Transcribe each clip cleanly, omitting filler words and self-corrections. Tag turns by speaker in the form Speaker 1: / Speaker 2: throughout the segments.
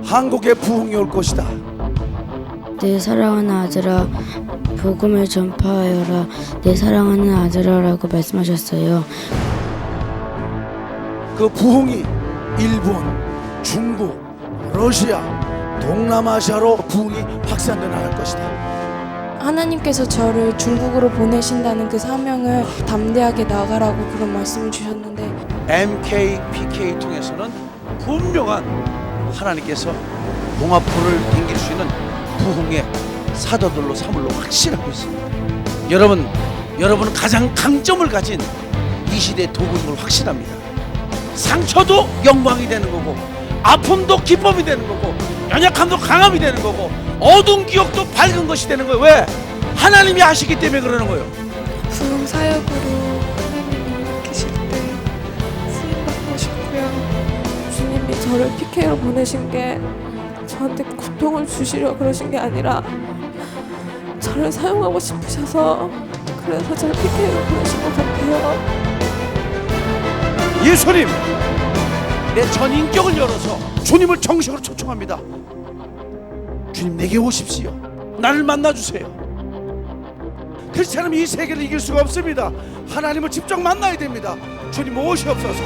Speaker 1: 한국에 부흥이 올 것이다.
Speaker 2: 내 사랑하는 아들아, 복음을 전파하여라. 내 사랑하는 아들아라고 말씀하셨어요.
Speaker 1: 그 부흥이 일본, 중국, 러시아, 동남아시아로 부흥이 확산돼 나갈 것이다.
Speaker 3: 하나님께서 저를 중국으로 보내신다는 그 사명을 담대하게 나가라고 그런 말씀을 주셨는데,
Speaker 1: MK, PK 통해서는 분명한 하나님께서 봉합포를 당길 수 있는 부흥의 사도들로 삼을로 확신하고 있습니다. 여러분은 가장 강점을 가진 이 시대의 도구임을 확신합니다. 상처도 영광이 되는 거고, 아픔도 기쁨이 되는 거고, 연약함도 강함이 되는 거고, 어두운 기억도 밝은 것이 되는 거예요. 왜? 하나님이 하시기 때문에 그러는 거예요.
Speaker 3: 부흥 사역으로 하나님이 계실 때 쓰임받고 싶고요. 주님이 저를 PK로 보내신 게 저한테 고통을 주시려 그러신 게 아니라 저를 사용하고 싶으셔서, 그래서 저를 PK로 보내신 것 같아요.
Speaker 1: 예수님, 내 전 인격을 열어서 주님을 정식으로 초청합니다. 주님, 내게 오십시오. 나를 만나주세요. 크리스찬은 이 세계를 이길 수가 없습니다. 하나님을 직접 만나야 됩니다. 주님 오시옵소서.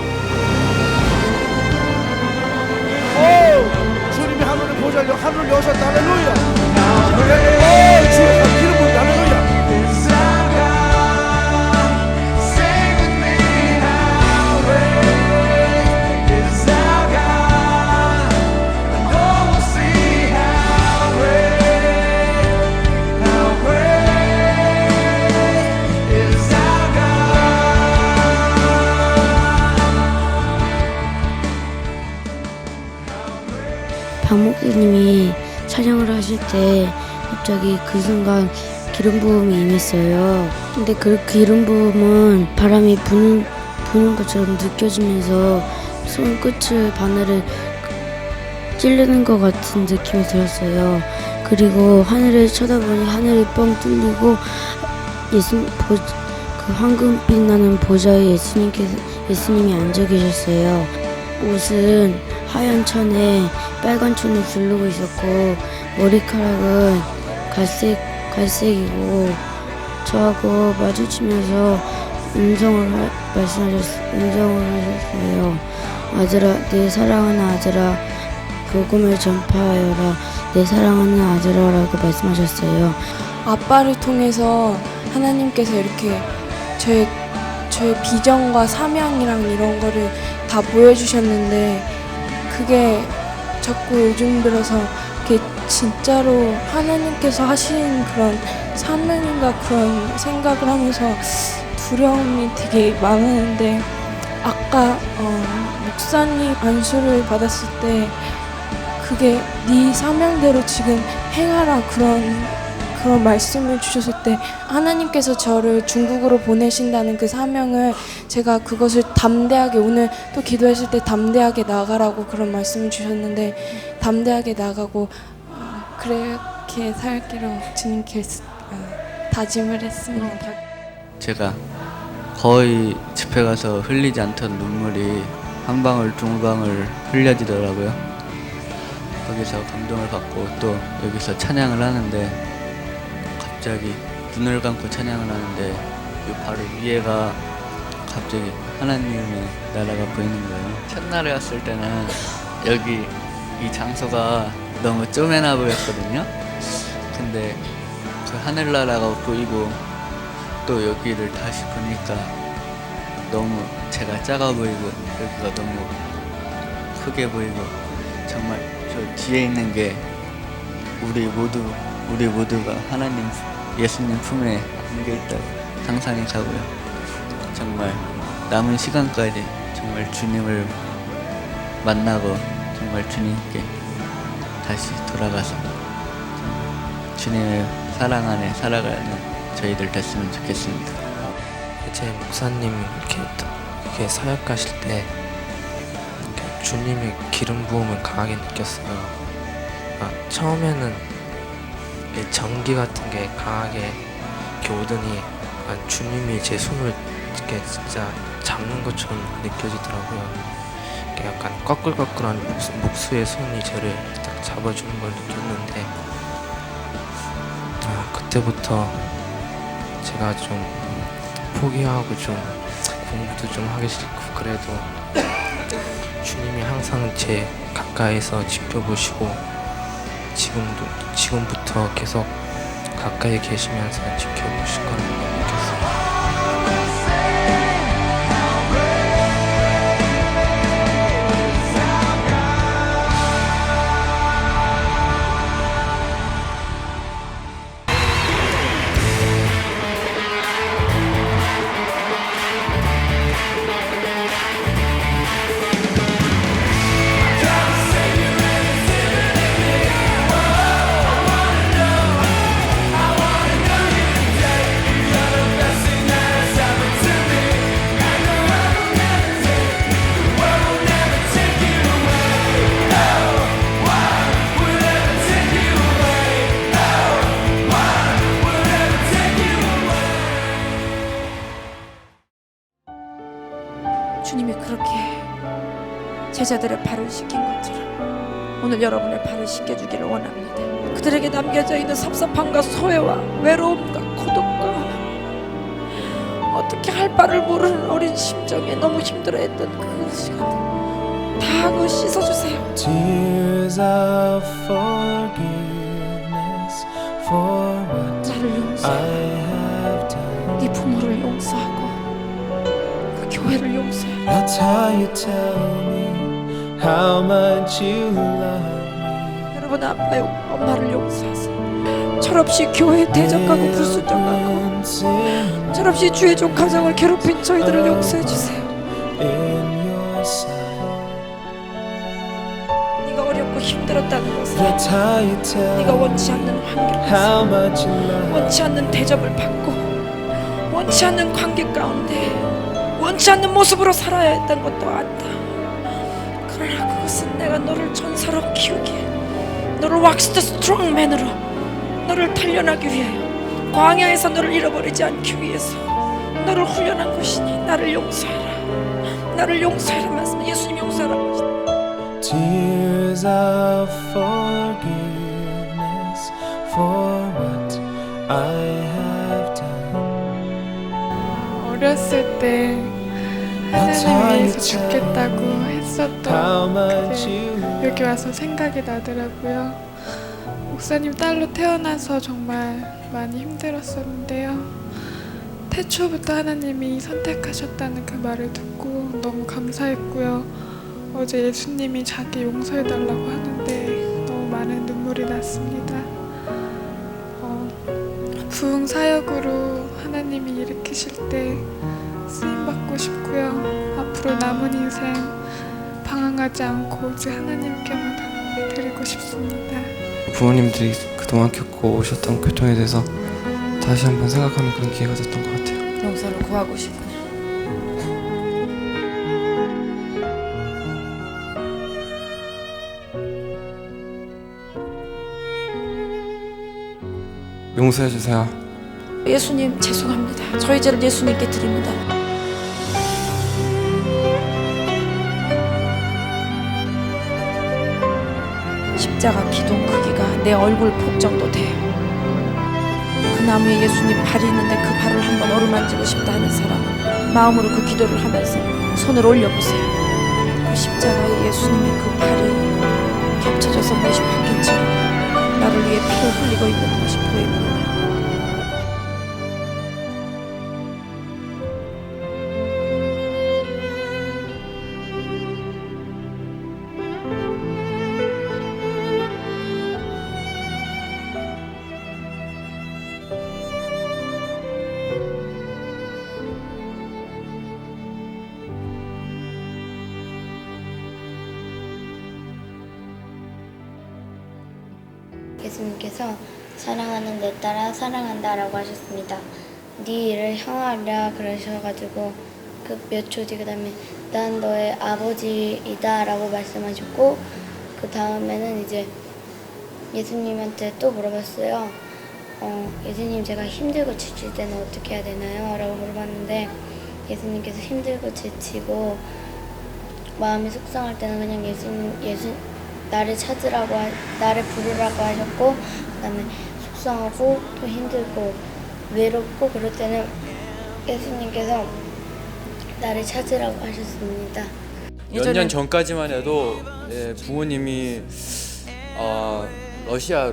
Speaker 1: 주님이 하늘을 보좌로 하늘을 여셨다. 할렐루야. 주여 기름 부으다. 할렐루야.
Speaker 2: 박 목사님이 찬양을 하실 때 갑자기 그 순간 기름 부음이 임했어요. 근데 그 기름 부음은 바람이 부는 것처럼 느껴지면서 손끝을 바늘을 찌르는 것 같은 느낌이 들었어요. 그리고 하늘을 쳐다보니 하늘이 뻥 뚫리고 그 황금빛 나는 보좌에 예수님이 앉아 계셨어요. 옷은 하얀 천에 빨간 춤을 두르고 있었고, 머리카락은 갈색이고, 저하고 마주치면서 음성을 하셨어요. 아들아, 내 사랑하는 아들아, 복음을 전파하여라. 내 사랑하는 아들아라고 말씀하셨어요.
Speaker 3: 아빠를 통해서 하나님께서 이렇게 저의 비전과 사명이랑 이런 거를 다 보여주셨는데, 그게 자꾸 요즘 들어서 그게 진짜로 하나님께서 하신 그런 사명인가 그런 생각을 하면서 두려움이 되게 많았는데, 아까 목사님 안수를 받았을 때 그게 네 사명대로 지금 행하라 그런 말씀을 주셨을 때, 하나님께서 저를 중국으로 보내신다는 그 사명을 제가 그것을 담대하게, 오늘 또 기도했을 때 담대하게 나가라고 그런 말씀을 주셨는데, 담대하게 나가고 그렇게 살기로 주님께 다짐을 했습니다.
Speaker 4: 제가 거의 집회 가서 흘리지 않던 눈물이 한 방울 두 방울 흘려지더라고요. 거기서 감동을 받고 또 여기서 찬양을 하는데, 갑자기 눈을 감고 찬양을 하는데 요 바로 위에가 갑자기 하나님의 나라가 보이는 거예요. 첫날에 왔을 때는 여기 이 장소가 너무 쪼매나 보였거든요. 근데 그 하늘나라가 보이고 또 여기를 다시 보니까 너무 제가 작아 보이고 여기가 너무 크게 보이고, 정말 저 뒤에 있는 게 우리 모두가 하나님 예수님 품에 안겨 있다고 상상이 가고요. 정말 남은 시간까지 정말 주님을 만나고 정말 주님께 다시 돌아가서 주님의 사랑 안에 살아가는 저희들 됐으면 좋겠습니다.
Speaker 5: 이제 목사님이 이렇게 사역하실 때 이렇게 주님의 기름 부음을 강하게 느꼈어요. 처음에는 전기 같은 게 강하게 이렇게 오더니 주님이 제 손을 이게 진짜 잡는 것처럼 느껴지더라고요. 이게 약간 꺼끌꺼끌한 목수의 손이 저를 딱 잡아주는 걸 느꼈는데 그때부터 제가 좀 포기하고 좀 공부도 좀 하기 싫고 그래도 주님이 항상 제 가까이서 지켜보시고 지금부터 계속 가까이 계시면서 지켜보실 거라고 느꼈어요.
Speaker 3: 주님이 그렇게 제자들의 발을 씻긴 것처럼 오늘 여러분의 발을 씻겨주기를 원합니다. 그들에게 남겨져 있는 섭섭함과 소외와 외로움과 고독과 어떻게 할 바를 모르는 어린 심정에 너무 힘들어했던 그 시간 다 그거 씻어주세요.
Speaker 6: Tears of forgiveness for what
Speaker 3: 나를
Speaker 6: I
Speaker 3: 용서하고
Speaker 6: have done.
Speaker 3: 네 부모를 용서하고 그 교회를 용서해.
Speaker 6: That's how you tell me how much you love me.
Speaker 3: 여러분 아빠 엄마를 용서하세요. 철없이 교회 대적하고 불순종하고 철없이 주의 종 가정을 괴롭힌 저희들을 용서해 주세요.
Speaker 6: In your sight.
Speaker 3: 네가 어렵고 힘들었다는 것을
Speaker 6: That's how you tell
Speaker 3: 네가
Speaker 6: me
Speaker 3: 원치 않는 환경에서
Speaker 6: how much you love me.
Speaker 3: 원치 않는 대접을 받고 원치 않는 관계 가운데 원치 않는 모습으로 살아야 했던 것도 안다. 그러나 그것은 내가 너를 전사로 키우기에 너를 왁스드 스트롱맨으로 너를 단련하기 위하여 광야에서 너를 잃어버리지 않기 위해서 너를 훈련한 것이니 나를 용서해라. 나를 용서해라 말씀. 예수님 용서하라고 하시다.
Speaker 6: Tears of forgiveness for what I have done.
Speaker 7: 어렸을 때 하나님 위해서 죽겠다고 했었던
Speaker 6: How much
Speaker 7: 그게
Speaker 6: you
Speaker 7: 여기 와서 생각이 나더라고요. 목사님 딸로 태어나서 정말 많이 힘들었었는데요. 태초부터 하나님이 선택하셨다는 그 말을 듣고 너무 감사했고요. 어제 예수님이 자기 용서해달라고 하는데 너무 많은 눈물이 났습니다. 부흥 사역으로 하나님이 일으키실 때 쓰임받고 싶고요. 앞으로 남은 인생 방황하지 않고 오직 하나님께만 드리고 싶습니다.
Speaker 8: 부모님들이 그동안 겪고 오셨던 고통에 대해서 다시 한번 생각하는 그런 기회가 됐던 것 같아요.
Speaker 3: 용서를 구하고 싶구나.
Speaker 8: 용서해 주세요.
Speaker 3: 예수님 죄송합니다. 저희 죄를 예수님께 드립니다. 십자가 기둥 크기가 내 얼굴 폭 정도 돼요. 그 나무에 예수님 발이 있는데 그 발을 한번 어루만지고 싶다 하는 사람은 마음으로 그 기도를 하면서 손을 올려보세요. 그 십자가에 예수님의 그 발이 겹쳐져서 못이 박힌 채로 나를 위해 피를 흘리고 있는 것이 보입니다.
Speaker 2: 예수님께서 사랑하는 내 딸아 사랑한다라고 하셨습니다. 네 일을 향하리라 그러셔가지고 그 몇 초 뒤 그다음에 난 너의 아버지이다라고 말씀하셨고 그 다음에는 이제 예수님한테 또 물어봤어요. 예수님 제가 힘들고 지칠 때는 어떻게 해야 되나요? 라고 물어봤는데 예수님께서 힘들고 지치고 마음이 속상할 때는 그냥 예수 나를 찾으라고 나를 부르라고 하셨고, 그다음에 속상하고 또 힘들고 외롭고 그럴 때는 예수님께서 나를 찾으라고 하셨습니다.
Speaker 9: 몇 년 전까지만 해도 부모님이 러시아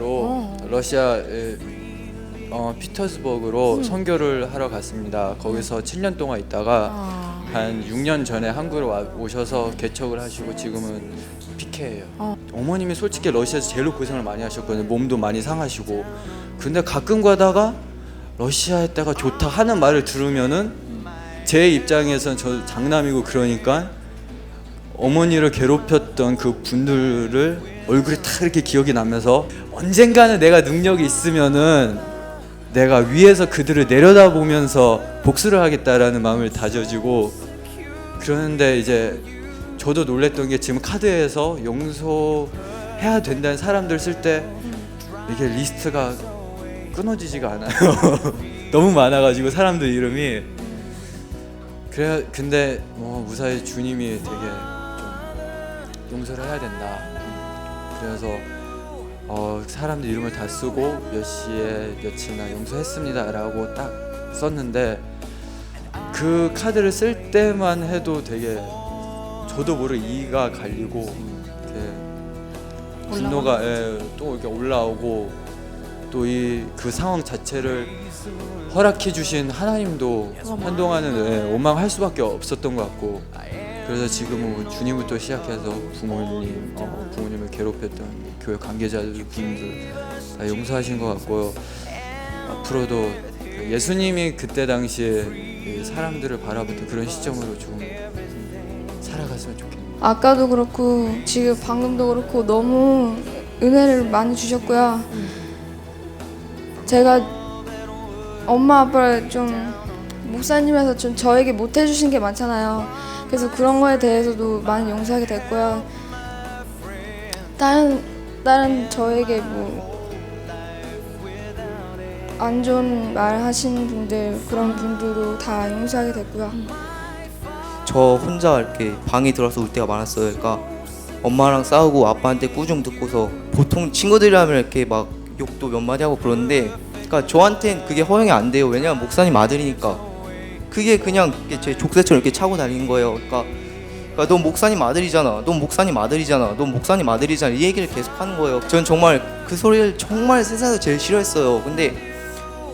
Speaker 9: 피터스버그로 선교를 하러 갔습니다. 거기서 7년 동안 있다가 한 6년 전에 한국으로 오셔서 개척을 하시고 지금은 PK예요. 어머님이 솔직히 러시아에서 제일 고생을 많이 하셨거든요. 몸도 많이 상하시고. 근데 가끔 가다가 러시아에 있다가 좋다 하는 말을 들으면은 제 입장에서는 저 장남이고 그러니까 어머니를 괴롭혔던 그 분들을 얼굴이 다 이렇게 기억이 나면서 언젠가는 내가 능력이 있으면은 내가 위에서 그들을 내려다보면서 복수를 하겠다라는 마음을 다져지고, 그러는데 이제 저도 놀랬던 게 지금 카드에서 용서해야 된다는 사람들 쓸 때 이게 리스트가 끊어지지가 않아요. 너무 많아가지고 사람들 이름이. 그래 근데 무사히 주님이 되게 좀 용서를 해야 된다. 그래서 사람들 이름을 다 쓰고 몇 시에 며칠날 용서했습니다라고 딱 썼는데, 그 카드를 쓸 때만 해도 되게 저도 모르게 이가 갈리고 분노가 또 이렇게 올라오고, 또 그 상황 자체를 허락해 주신 하나님도 한동안은 원망할 수밖에 없었던 것 같고, 그래서 지금은 주님부터 시작해서 부모님을 괴롭혔던 교회 관계자들 분들 다 용서하신 것 같고요. 앞으로도 예수님이 그때 당시에 사람들을 바라보던 그런 시점으로 좀 살아갔으면 좋겠네요.
Speaker 3: 아까도 그렇고 지금 방금도 그렇고 너무 은혜를 많이 주셨고요. 제가 엄마 아빠를 좀 목사님에서 좀 저에게 못 해주신 게 많잖아요. 그래서 그런 거에 대해서도 많이 용서하게 됐고요. 다른 저에게 뭐 안 좋은 말 하신 분들, 그런 분들도 다 용서하게 됐고요.
Speaker 10: 저 혼자 이렇게 방에 들어서 울 때가 많았어요. 그러니까 엄마랑 싸우고 아빠한테 꾸중 듣고서, 보통 친구들이라면 이렇게 막 욕도 몇 마디 하고 그러는데, 그러니까 저한테는 그게 허용이 안 돼요. 왜냐면 목사님 아들이니까. 그게 그냥 제 족쇄처럼 이렇게 차고 다니는 거예요. 그러니까 너 목사님 아들이잖아. 너 목사님 아들이잖아. 너 목사님 아들이잖아. 이 얘기를 계속 하는 거예요. 전 정말 그 소리를 정말 세상에서 제일 싫어했어요. 근데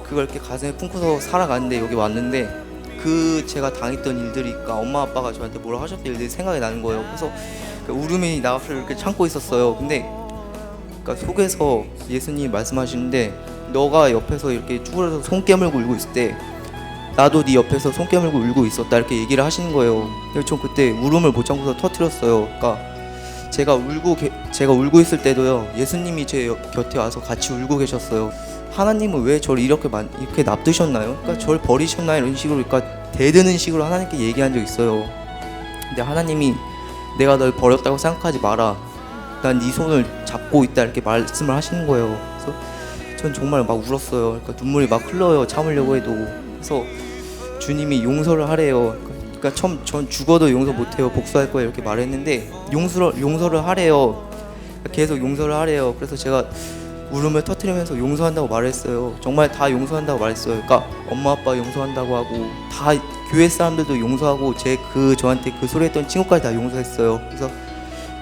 Speaker 10: 그걸 이렇게 가슴에 품고서 살아가는데, 여기 왔는데 그 제가 당했던 일들이, 그러니까 엄마 아빠가 저한테 뭐라 하셨던 일들이 생각이 나는 거예요. 그래서 울음이 나와서 이렇게 참고 있었어요. 근데 그러니까 속에서 예수님이 말씀하시는데, 너가 옆에서 이렇게 쭈그려서 손 깨물고 울고 있을 때 나도 네 옆에서 손 깨물고 울고 있었다, 이렇게 얘기를 하시는 거예요. 그래서 전 그때 울음을 못 참고서 터뜨렸어요. 그러니까 제가 울고 있을 때도요, 예수님이 제 곁에 와서 같이 울고 계셨어요. 하나님은 왜 저를 이렇게 납두셨나요? 그러니까 저를 버리셨나요? 이런 식으로, 그러니까 대드는 식으로 하나님께 얘기한 적 있어요. 근데 하나님이 내가 널 버렸다고 생각하지 마라. 난 네 손을 잡고 있다, 이렇게 말씀을 하시는 거예요. 그래서 전 정말 막 울었어요. 그러니까 눈물이 막 흘러요. 참으려고 해도. 그래서 주님이 용서를 하래요. 그러니까 처음 전 죽어도 용서 못해요. 복수할 거예요, 이렇게 말했는데 용서를 하래요. 계속 용서를 하래요. 그래서 제가 울음을 터뜨리면서 용서한다고 말했어요. 정말 다 용서한다고 말했어요. 그러니까 엄마 아빠 용서한다고 하고, 다 교회 사람들도 용서하고, 저한테 그 소리 했던 친구까지 다 용서했어요. 그래서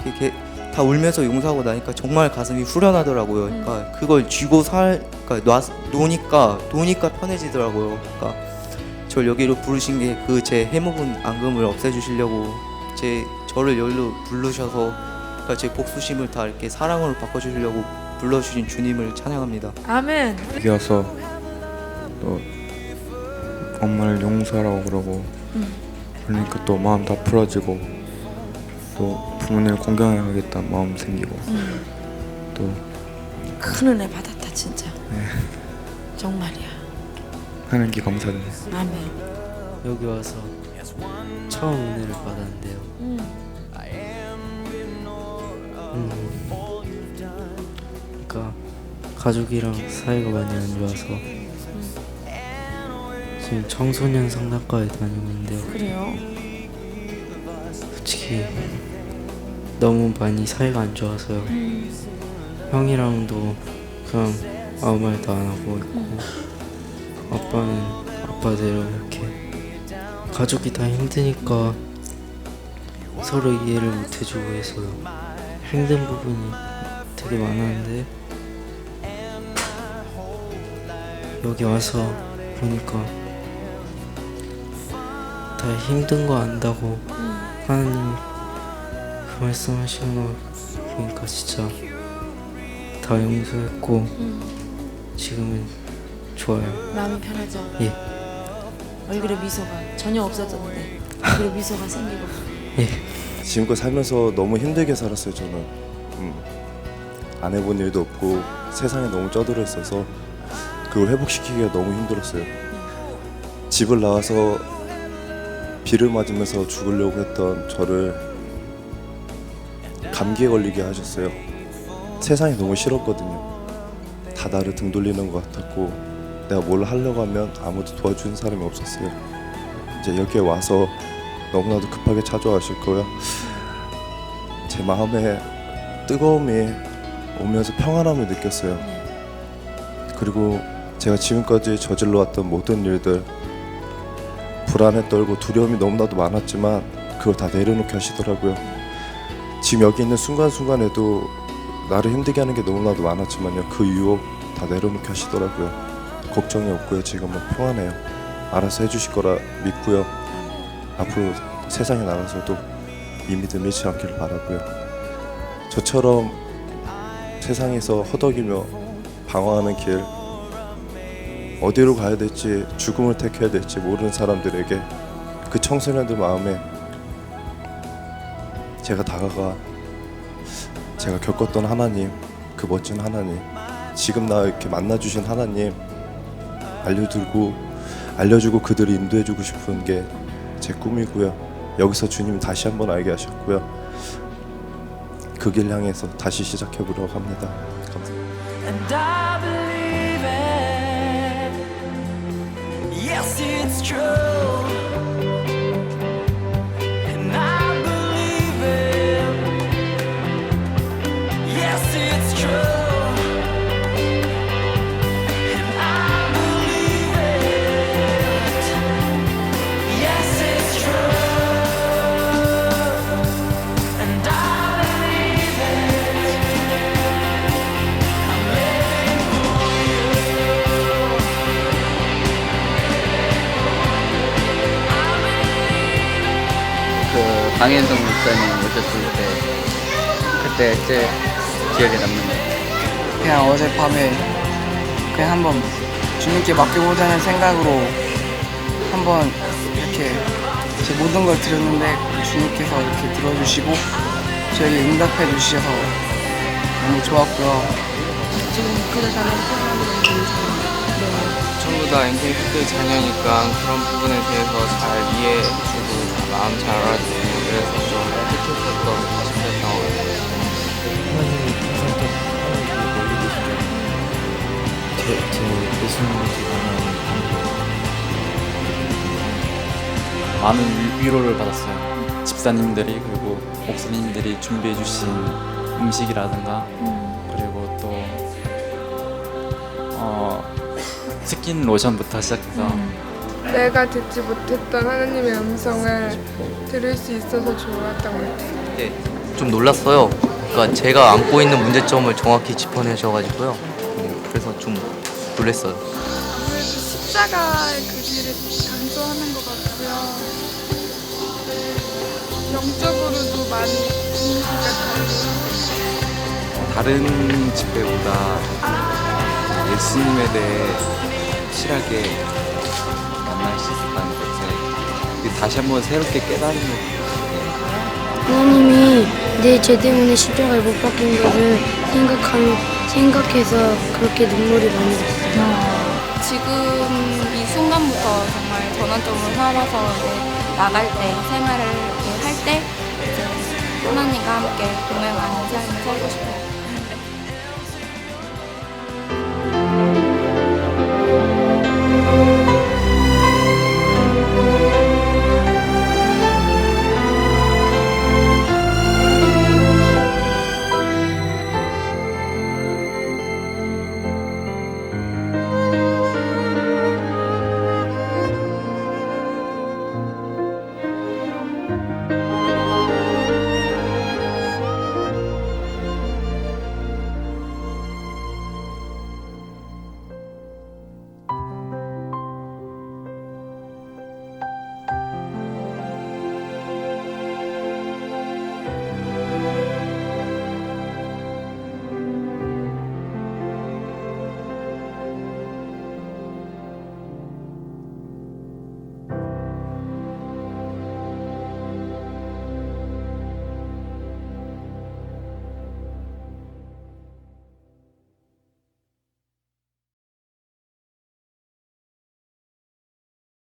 Speaker 10: 이렇게 다 울면서 용서하고 나니까 정말 가슴이 후련하더라고요. 그러니까 그걸 쥐고 그러니까 노니까 편해지더라고요. 그러니까 저를 여기로 부르신 게 그 제 해묵은 앙금을 없애주시려고 저를 여기로 부르셔서, 그러니까 제 복수심을 다 이렇게 사랑으로 바꿔주시려고 불러주신 주님을 찬양합니다.
Speaker 3: 아멘.
Speaker 8: 여기 와서 또 엄마를 용서하라고 그러고 그러니까 또 마음 다 풀어지고, 또 부모님을 공경해야겠다는 마음 생기고, 또
Speaker 11: 큰 은혜 받았다 진짜. 정말이야.
Speaker 8: 하나님께 감사드려요.
Speaker 11: 아멘.
Speaker 12: 여기 와서 처음 은혜를 받았는데요. 그러니까 가족이랑 사이가 많이 안 좋아서 지금 청소년 상담과에 다니고 있는데요.
Speaker 11: 그래요?
Speaker 12: 솔직히 너무 많이 사이가 안 좋아서요. 형이랑도 그냥 아무 말도 안 하고 있고, 아빠는 아빠대로 이렇게 가족이 다 힘드니까 서로 이해를 못 해주고 해서요. 힘든 부분이 되게 많았는데 여기 와서 보니까 다 힘든 거 안다고 하나님이 그 말씀하시는 거 보니까 진짜 다 용서했고 지금은 좋아요.
Speaker 11: 마음이 편하죠?
Speaker 12: 예.
Speaker 11: 얼굴에 미소가 전혀 없었는데 얼굴에 미소가 생기고.
Speaker 12: 예.
Speaker 13: 지금껏 살면서 너무 힘들게 살았어요. 저는 안 해본 일도 없고 세상에 너무 쩌들어 있어서 그걸 회복시키기가 너무 힘들었어요. 집을 나와서 비를 맞으면서 죽으려고 했던 저를 감기에 걸리게 하셨어요. 세상이 너무 싫었거든요. 다 나를 등 돌리는 것 같았고 내가 뭘 하려고 하면 아무도 도와주는 사람이 없었어요. 이제 여기에 와서 너무나도 급하게 찾아와실 거야. 제 마음에 뜨거움이 오면서 평안함을 느꼈어요. 그리고 제가 지금까지 저질러 왔던 모든 일들, 불안에 떨고 두려움이 너무나도 많았지만 그걸 다 내려놓게 하시더라고요. 지금 여기 있는 순간순간에도 나를 힘들게 하는 게 너무나도 많았지만요, 그 유혹 다 내려놓게 하시더라고요. 걱정이 없고요. 지금은 평안해요. 알아서 해주실 거라 믿고요. 앞으로 세상에 나가서도 이 믿음 잃지 않기를 바라고요. 저처럼 세상에서 허덕이며 방황하는 길, 어디로 가야 될지, 죽음을 택해야 될지 모르는 사람들에게, 그 청소년들 마음에 제가 다가가 제가 겪었던 하나님, 그 멋진 하나님, 지금 나 이렇게 만나주신 하나님 알려주고 그들을 인도해주고 싶은 게 제 꿈이고요. 여기서 주님 다시 한번 알게 하셨고요. 그 길 향해서 다시 시작해보려고 합니다. 감사합니다.
Speaker 6: Yes, it's true. And I believe it. Yes, it's true. And I believe it. Yes, it's true. And I believe it. I'm living for you.
Speaker 4: 그 강현성 목사님 오셨을 때 그때 제 기억에 남는
Speaker 14: 그냥 어젯밤에 그냥 한번 주님께 맡겨보자는 생각으로 한번 이렇게 제 모든 걸 드렸는데 주님께서 이렇게 들어주시고 저에게 응답해 주셔서 너무 좋았고요.
Speaker 11: 지금 그대 자는
Speaker 5: 전부 다 NKT 자녀니까 그런 부분에 대해서 잘 이해해주고 마음 잘 알아주고 그래서 좀 뜻깊었던 싶었던 것 같아요.
Speaker 12: 하나님이 항상 또 하나님 멀리 계시죠. 제 예수님한테
Speaker 15: 많은 위로를 받았어요. 집사님들이 그리고 목사님들이 준비해 주신 음식이라든가 그리고 또 스킨 로션부터 시작해서
Speaker 7: 내가 듣지 못했던 하나님의 음성을 들을 수 있어서 좋았던 것 같아요.
Speaker 10: 네, 좀 놀랐어요. 그러니까 제가 안고 있는 문제점을 정확히 짚어내셔가지고요. 그래서 좀 놀랐어요.
Speaker 7: 아무래도 십자가의 그 길을 강조하는 것 같고요. 영적으로도 많이 분위기가 다르고
Speaker 16: 다른 집회보다 예수님에 대해 확실하게 만날 수 있었다는 것에 다시 한번 새롭게 깨달은 것 같아요.
Speaker 2: 하나님이 제 때문에 십자가에 못 박힌 것을 생각해서 그렇게 눈물이 많이 났어요.
Speaker 17: 지금 이 순간부터 정말 전환점을 삼아서 이제 나갈 때 생활을 할 때 하나님과 함께 동행하는 삶을 살고 싶어요.